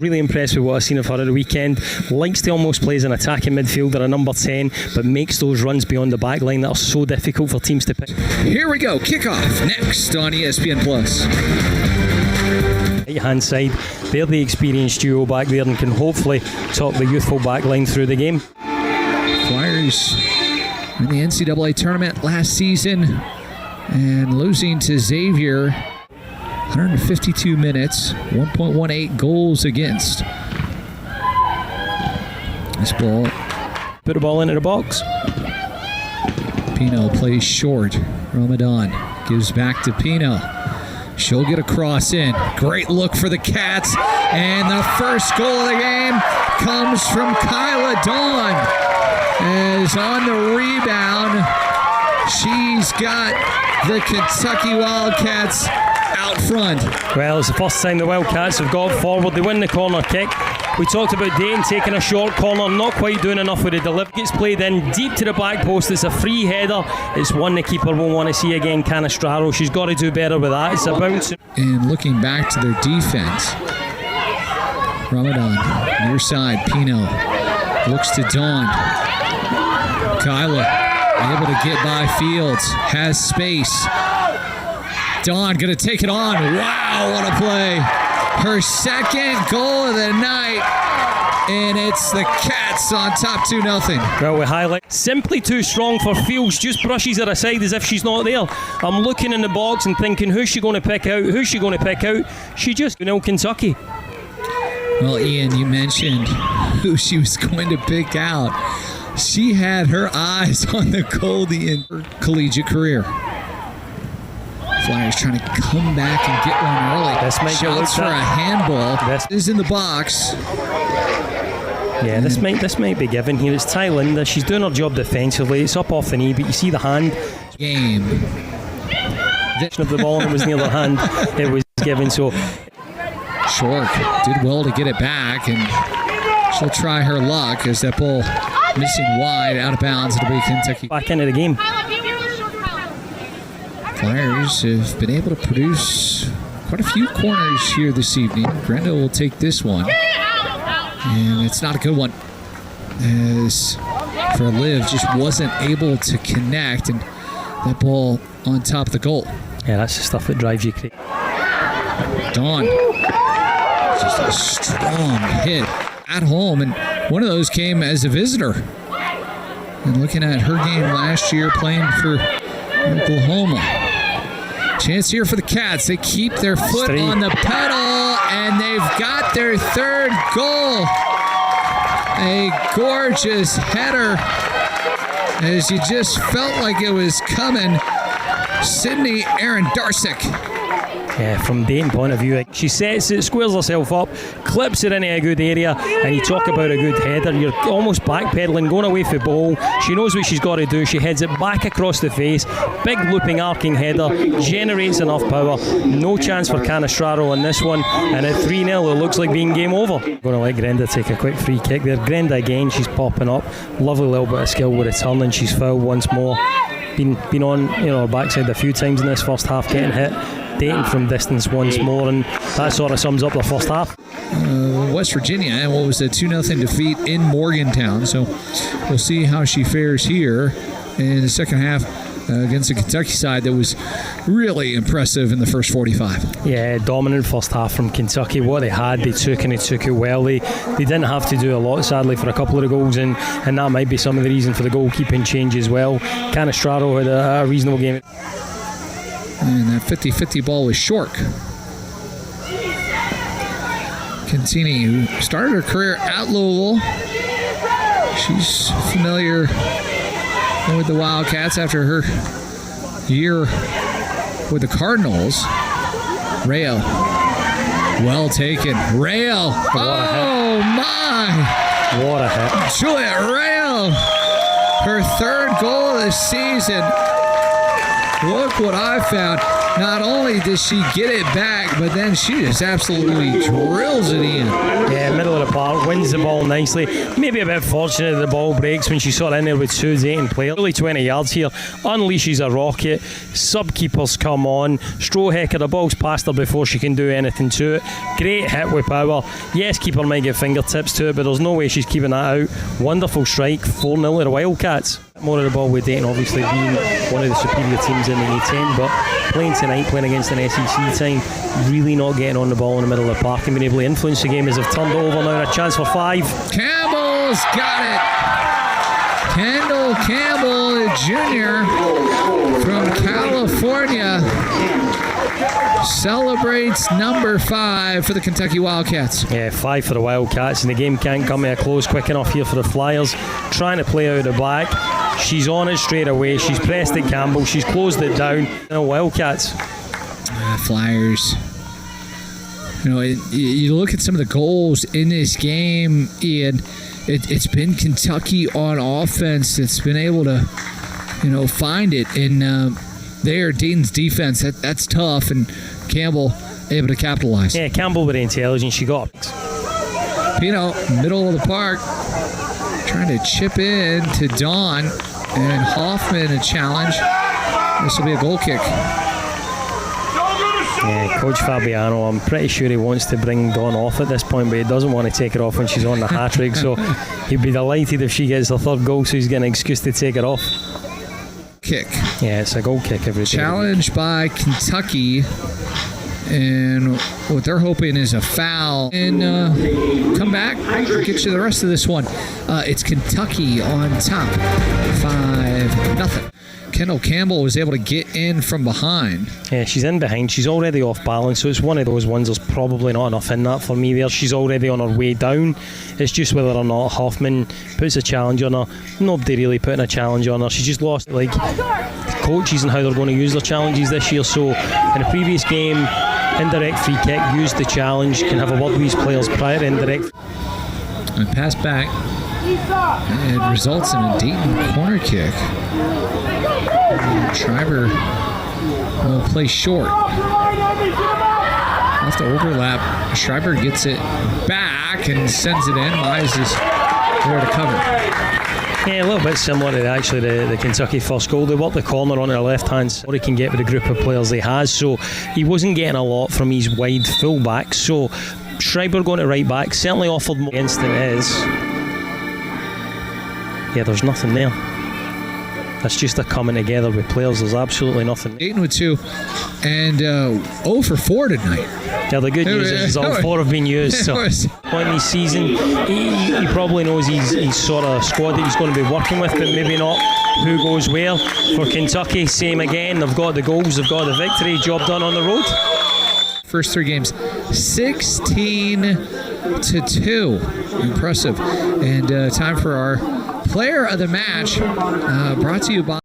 Really impressed with what I've seen of her at the weekend. Likes to almost play as an attacking midfielder, a number 10, but makes those runs beyond the back line that are so difficult for teams to pick. Here we go, kickoff next on ESPN Plus. Right hand side, they're the experienced duo back there and can hopefully talk the youthful back line through the game. Flyers in the NCAA tournament last season and losing to Xavier. 152 minutes, 1.18 goals against. This ball. Put the ball into the box. Pino plays short. Ramadan gives back to Pino. She'll get a cross in. Great look for the Cats. And the first goal of the game comes from Kyla Dawn. As on the rebound, she's got the Kentucky Wildcats out front. Well, it's the first time the Wildcats have got forward. They win the corner kick. We talked about Dayton taking a short corner, not quite doing enough with the delivery. Gets played in deep to the back post. It's a free header. It's one the keeper won't want to see again. Canastraro, she's got to do better with that. It's a bounce. And looking back to their defense, Ramadan, near side, Pino looks to Dawn. Kyla able to get by Fields, has space. Dawn gonna take it on. Wow, what a play. Her second goal of the night, and it's the Cats on top 2-0. Well, we highlight simply too strong for Fields. Just brushes her aside as if she's not there. I'm looking in the box and thinking, who's she going to pick out? Who's she going to pick out? She just, Kentucky. Well, Ian, you mentioned who she was going to pick out. She had her eyes on the Goldie in her collegiate career. Flyers trying to come back and get one early. Shouts for a handball. This is in the box. Yeah, this might be given here. It's Ty Linda. She's doing her job defensively. It's up off the knee, but you see the hand. Game. Of the ball, and it was near the hand. It was given. So Shork did well to get it back, and she'll try her luck as that ball missing wide, out of bounds. It'll be Kentucky back into the game. Flyers have been able to produce quite a few corners here this evening. Brenda will take this one, and it's not a good one, as for Liv just wasn't able to connect, and that ball on top of the goal. Yeah, that's the stuff that drives you crazy. Dawn, just a strong hit at home, and one of those came as a visitor. And looking at her game last year playing for Oklahoma. Chance here for the Cats. They keep their foot on the pedal, and they've got their third goal. A gorgeous header, as you just felt like it was coming. Sydney Aaron Darsick. Yeah, from Dayton point of view, she sets it, squares herself up, clips it into a good area, and you talk about a good header. You're almost backpedaling, going away for the ball. She knows what she's got to do. She heads it back across the face. Big looping, arcing header, generates enough power. No chance for Canastraro on this one, and at 3-0, it looks like being game over. Going to let Grenda take a quick free kick there. Grenda again, she's popping up. Lovely little bit of skill with a turn, and she's fouled once more. Been on her backside a few times in this first half, getting hit. Dayton from distance once more, and that sort of sums up the first half. West Virginia, and what was a 2-0 defeat in Morgantown, so we'll see how she fares here in the second half against the Kentucky side that was really impressive in the first 45. Yeah, dominant first half from Kentucky. What they had, they took, and they took it well. They didn't have to do a lot, sadly, for a couple of the goals, and that might be some of the reason for the goalkeeping change as well. Canastraro had a reasonable game. And that 50-50 ball was Shork. Contini, who started her career at Louisville. She's familiar with the Wildcats after her year with the Cardinals. Rayo. Well taken. Rayo. Oh, my. What a hit. Juliet Rayo. Her third goal of the season. look what I found. Not only does she get it back, but then she just absolutely drills it in. Yeah, middle of the park, wins the ball nicely. Maybe a bit fortunate the ball breaks when she saw it in there with two Dayton players. Only 20 yards here, unleashes a rocket. Sub-keepers come on. Strohecker, the ball's past her before she can do anything to it. Great hit with power. Yes, keeper might get fingertips to it, but there's no way she's keeping that out. Wonderful strike, 4-0 to the Wildcats. More of the ball with Dayton obviously being one of the superior teams in the A10, but playing tonight, playing against an SEC team, really not getting on the ball in the middle of the park and being able to influence the game as they've turned over now. A chance for 5. Campbell's got it. Kendall Campbell, Jr. from California, celebrates number 5 for the Kentucky Wildcats. Yeah, 5 for the Wildcats, and the game can't come to a close quick enough here for the Flyers. Trying to play out the back. She's on it straight away. She's pressed it Campbell. She's closed it down. Wildcats. Flyers. You know, you look at some of the goals in this game, and it's been Kentucky on offense that's been able to, find it. And there, Dayton's defense, that's tough, and Campbell able to capitalize. Yeah, Campbell with the intelligence she got. Middle of the park, trying to chip in to Dawn, and Hoffman a challenge. This will be a goal kick. Yeah, Coach Fabiano, I'm pretty sure he wants to bring Dawn off at this point, but he doesn't want to take her off when she's on the hat-trick, so he'd be delighted if she gets the 3rd goal, so he's getting an excuse to take her off. Kick. Yeah, it's a goal kick every day. Challenge by Kentucky, and what they're hoping is a foul. And come back, get you the rest of this one. It's Kentucky on top, 5-0. Kendall Campbell was able to get in from behind. Yeah, she's in behind. She's already off balance, so it's one of those ones. There's probably not enough in that for me there. She's already on her way down. It's just whether or not Hoffman puts a challenge on her. Nobody really putting a challenge on her. She's just lost coaches and how they're going to use their challenges this year. So in the previous game, indirect free kick, used the challenge, can have a word with his players prior to indirect. And pass back. It results in a Dayton corner kick. Schreiber will play short. Off the overlap, Schreiber gets it back and sends it in. Mize is there to cover. Yeah, a little bit similar to actually the Kentucky first goal. They worked the corner on their left hand side. What he can get with the group of players he has. So he wasn't getting a lot from his wide fullback. So Schreiber going to right back certainly offered more against than it is. Yeah, there's nothing there. That's just a coming together with players. There's absolutely nothing. Dayton with 2, and 0 for 4 tonight. Yeah, the good news is all 4 have been used. So point in his season, he probably knows he's sort of squad that he's going to be working with, but maybe not who goes where. For Kentucky, same again. They've got the goals, they've got the victory. Job done on the road. First 3 games, 16-2. Impressive. And time for our player of the match, brought to you by